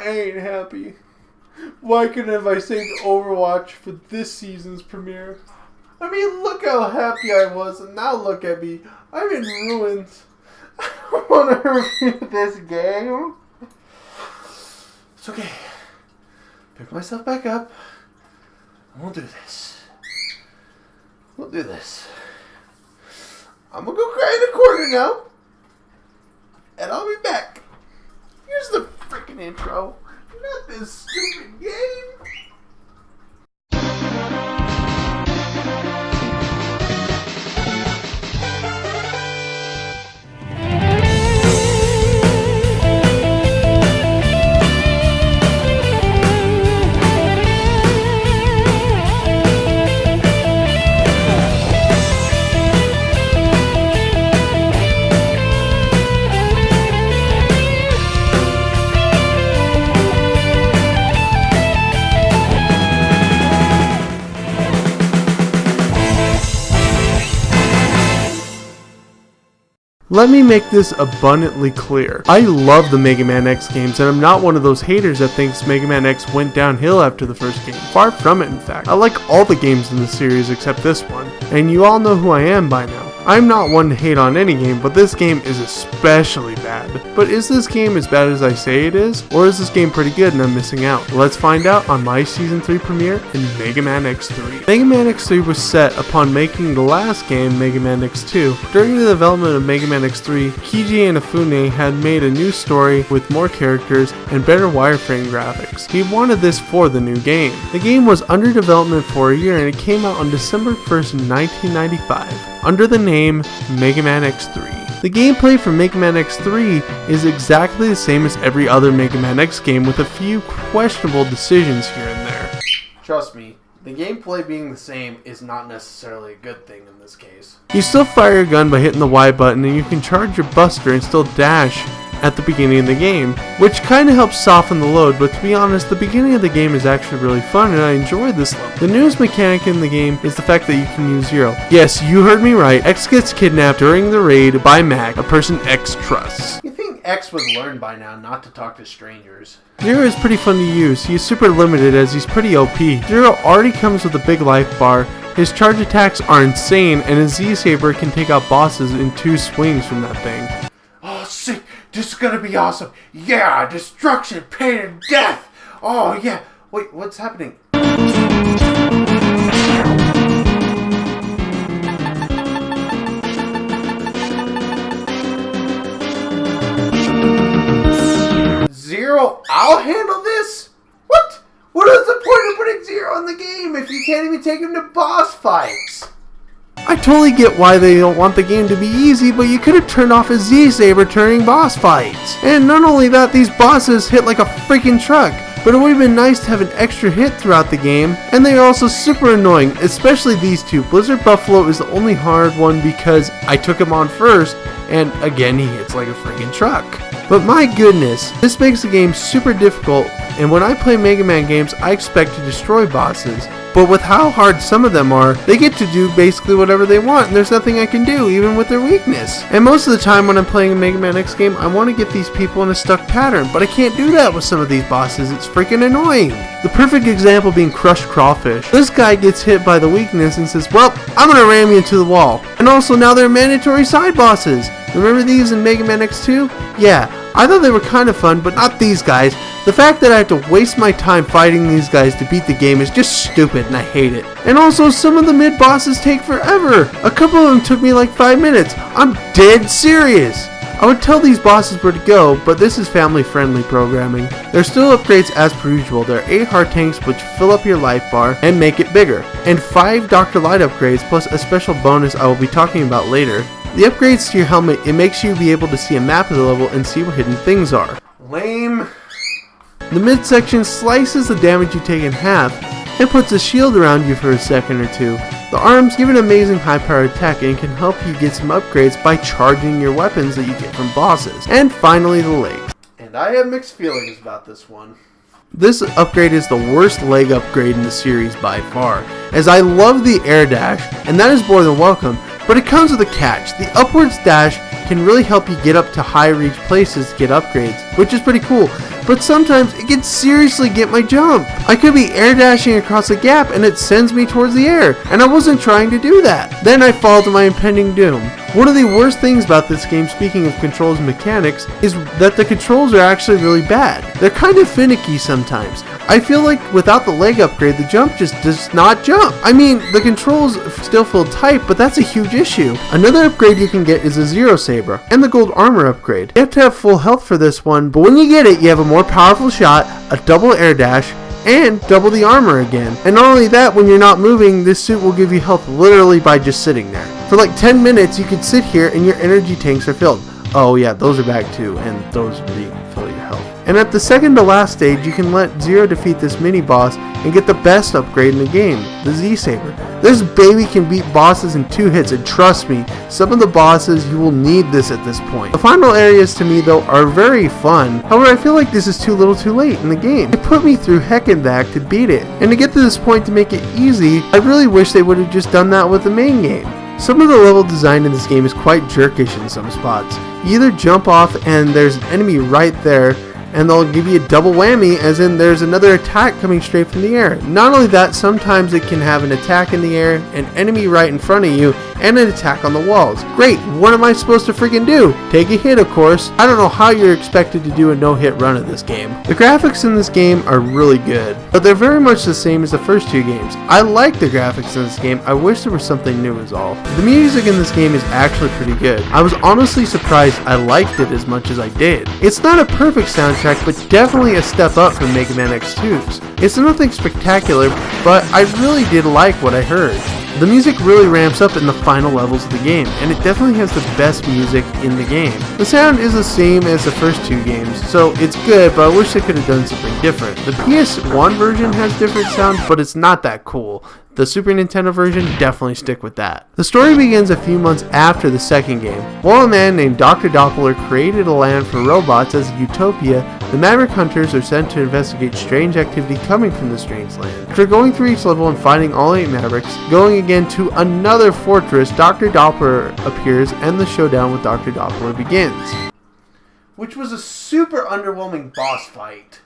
I ain't happy. Why couldn't I saved Overwatch for this season's premiere? I mean, look how happy I was, and now look at me. I'm in ruins. I don't want to review this game. It's okay. Pick myself back up. And we'll do this. We'll do this. I'm gonna go cry in a corner now. And I'll be back. Here's the freaking intro. Not this stupid game. Let me make this abundantly clear. I love the Mega Man X games, and I'm not one of those haters that thinks Mega Man X went downhill after the first game. Far from it, in fact. I like all the games in the series except this one, and you all know who I am by now. I'm not one to hate on any game, but this game is especially bad. But is this game as bad as I say it is? Or is this game pretty good and I'm missing out? Let's find out on my Season 3 premiere in Mega Man X3. Mega Man X3 was set upon making the last game, Mega Man X2. During the development of Mega Man X3, Keiji Inafune had made a new story with more characters and better wireframe graphics. He wanted this for the new game. The game was under development for a year and it came out on December 1st, 1995. Under the name Mega Man X3. The gameplay for Mega Man X3 is exactly the same as every other Mega Man X game with a few questionable decisions here and there. Trust me, the gameplay being the same is not necessarily a good thing in this case. You still fire your gun by hitting the Y button and you can charge your buster and still dash at the beginning of the game, which kind of helps soften the load, but to be honest, the beginning of the game is actually really fun and I enjoy this level. The newest mechanic in the game is the fact that you can use Zero. Yes, you heard me right, X gets kidnapped during the raid by Mac, a person X trusts. You think X would learn by now not to talk to strangers. Zero is pretty fun to use. He's super limited as he's pretty OP. Zero already comes with a big life bar, his charge attacks are insane, and his Z-Saber can take out bosses in 2 swings from that thing. Oh, sick! This is gonna be awesome! Yeah! Destruction, pain, and death! Oh, yeah! Wait, what's happening? Zero, I'll handle this? What? What is the point of putting Zero in the game if you can't even take him to boss fights? I totally get why they don't want the game to be easy, but you could have turned off his Z-Saber during boss fights. And not only that, these bosses hit like a freaking truck. But it would have been nice to have an extra hit throughout the game, and they are also super annoying, especially these two. Blizzard Buffalo is the only hard one because I took him on first, and again he hits like a freaking truck. But my goodness, this makes the game super difficult, and when I play Mega Man games, I expect to destroy bosses. But with how hard some of them are, they get to do basically whatever they want, and there's nothing I can do, even with their weakness. And most of the time when I'm playing a Mega Man X game, I want to get these people in a stuck pattern, but I can't do that with some of these bosses. It's freaking annoying. The perfect example being Crushed Crawfish. This guy gets hit by the weakness and says, well, I'm gonna ram you into the wall. And also now they're mandatory side bosses. Remember these in Mega Man X2? Yeah, I thought they were kind of fun, but not these guys. The fact that I have to waste my time fighting these guys to beat the game is just stupid and I hate it. And also some of the mid-bosses take forever. A couple of them took me like 5 minutes. I'm dead serious. I would tell these bosses where to go, but this is family-friendly programming. There's still upgrades as per usual. There are 8 heart tanks which fill up your life bar and make it bigger. And 5 Dr. Light upgrades plus a special bonus I will be talking about later. The upgrades to your helmet, it makes you be able to see a map of the level and see where hidden things are. Lame. The midsection slices the damage you take in half and puts a shield around you for a second or two. The arms give an amazing high-powered attack and can help you get some upgrades by charging your weapons that you get from bosses. And finally the legs. And I have mixed feelings about this one. This upgrade is the worst leg upgrade in the series by far, as I love the air dash, and that is more than welcome, but it comes with a catch. The upwards dash can really help you get up to high reach places to get upgrades, which is pretty cool. but sometimes it can seriously get my jump. I could be air dashing across a gap and it sends me towards the air, and I wasn't trying to do that. Then I fall to my impending doom. One of the worst things about this game, speaking of controls and mechanics, is that the controls are actually really bad. They're kind of finicky sometimes. I feel like without the leg upgrade, the jump just does not jump. I mean, the controls still feel tight, but that's a huge issue. Another upgrade you can get is a Zero Saber and the gold armor upgrade. You have to have full health for this one, but when you get it, you have a more powerful shot, a double air dash, and double the armor again. And not only that, when you're not moving, this suit will give you health literally by just sitting there. For like 10 minutes, you could sit here and your energy tanks are filled. Oh yeah, those are back too, and those refill your health. And at the second to last stage, you can let Zero defeat this mini boss and get the best upgrade in the game, the Z-Saber. This baby can beat bosses in 2 hits, and trust me, some of the bosses, you will need this at this point. The final areas to me though are very fun, however I feel like this is too little too late in the game. It put me through heck and back to beat it, and to get to this point to make it easy, I really wish they would have just done that with the main game. Some of the level design in this game is quite jerkish in some spots. You either jump off and there's an enemy right there, and they'll give you a double whammy, as in there's another attack coming straight from the air. Not only that, sometimes it can have an attack in the air, an enemy right in front of you, and an attack on the walls. Great, what am I supposed to freaking do? Take a hit, of course. I don't know how you're expected to do a no-hit run of this game. The graphics in this game are really good, but they're very much the same as the first 2 games. I like the graphics in this game, I wish there was something new is all. The music in this game is actually pretty good. I was honestly surprised I liked it as much as I did. It's not a perfect soundtrack, but definitely a step up from Mega Man X2's. It's nothing spectacular, but I really did like what I heard. The music really ramps up in the final levels of the game, and it definitely has the best music in the game. The sound is the same as the first 2 games, so it's good, but I wish they could have done something different. The PS1 version has different sound, but it's not that cool. The Super Nintendo version, definitely stick with that. The story begins a few months after the second game. While a man named Dr. Doppler created a land for robots as a utopia, the Maverick Hunters are sent to investigate strange activity coming from the strange land. After going through each level and finding all 8 Mavericks, going again to another fortress, Dr. Doppler appears and the showdown with Dr. Doppler begins. Which was a super underwhelming boss fight.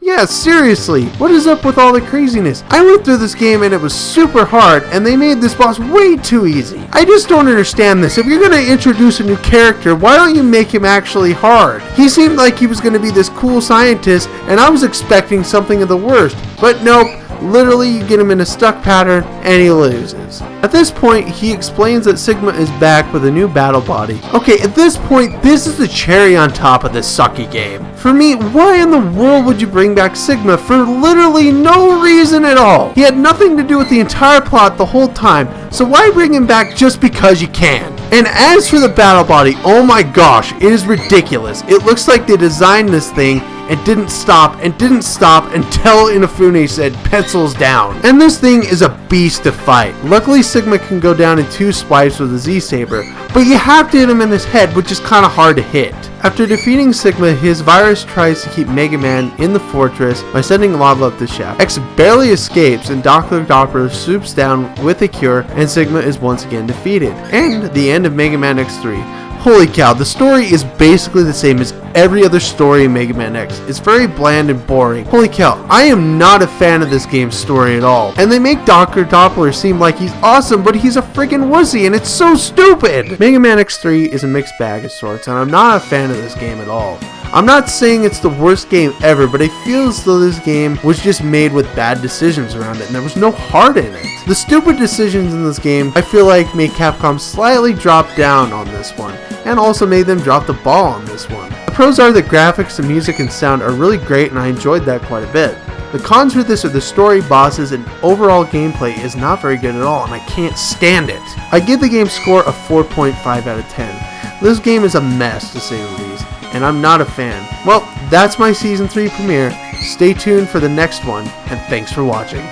Yeah, seriously, what is up with all the craziness? I went through this game and it was super hard, and they made this boss way too easy. I just don't understand this. If you're gonna introduce a new character, why don't you make him actually hard? He seemed like he was gonna be this cool scientist, and I was expecting something of the worst, but nope. Literally, you get him in a stuck pattern, and he loses. At this point, he explains that Sigma is back with a new battle body. Okay, at this point, this is the cherry on top of this sucky game. For me, why in the world would you bring back Sigma for literally no reason at all? He had nothing to do with the entire plot the whole time, so why bring him back just because you can? And as for the battle body, oh my gosh, it is ridiculous. It looks like they designed this thing and didn't stop until Inafune said pencils down. And this thing is a beast to fight. Luckily, Sigma can go down in 2 swipes with a Z-Saber, but you have to hit him in his head, which is kind of hard to hit. After defeating Sigma, his virus tries to keep Mega Man in the fortress by sending lava up the shaft. X barely escapes, and Dr. Doppler swoops down with a cure, and Sigma is once again defeated. And the end of Mega Man X3. Holy cow, the story is basically the same as every other story in Mega Man X. It's very bland and boring. Holy cow, I am not a fan of this game's story at all. And they make Dr. Doppler seem like he's awesome, but he's a freaking wussy, and it's so stupid! Mega Man X3 is a mixed bag of sorts, and I'm not a fan of this game at all. I'm not saying it's the worst game ever, but I feel as though this game was just made with bad decisions around it, and there was no heart in it. The stupid decisions in this game, I feel like, made Capcom slightly drop down on this one, and also made them drop the ball on this one. The pros are the graphics, the music, and sound are really great, and I enjoyed that quite a bit. The cons with this are the story, bosses, and overall gameplay is not very good at all, and I can't stand it. I give the game score a 4.5 out of 10. This game is a mess, to say the least, and I'm not a fan. Well, that's my Season 3 premiere. Stay tuned for the next one, and thanks for watching.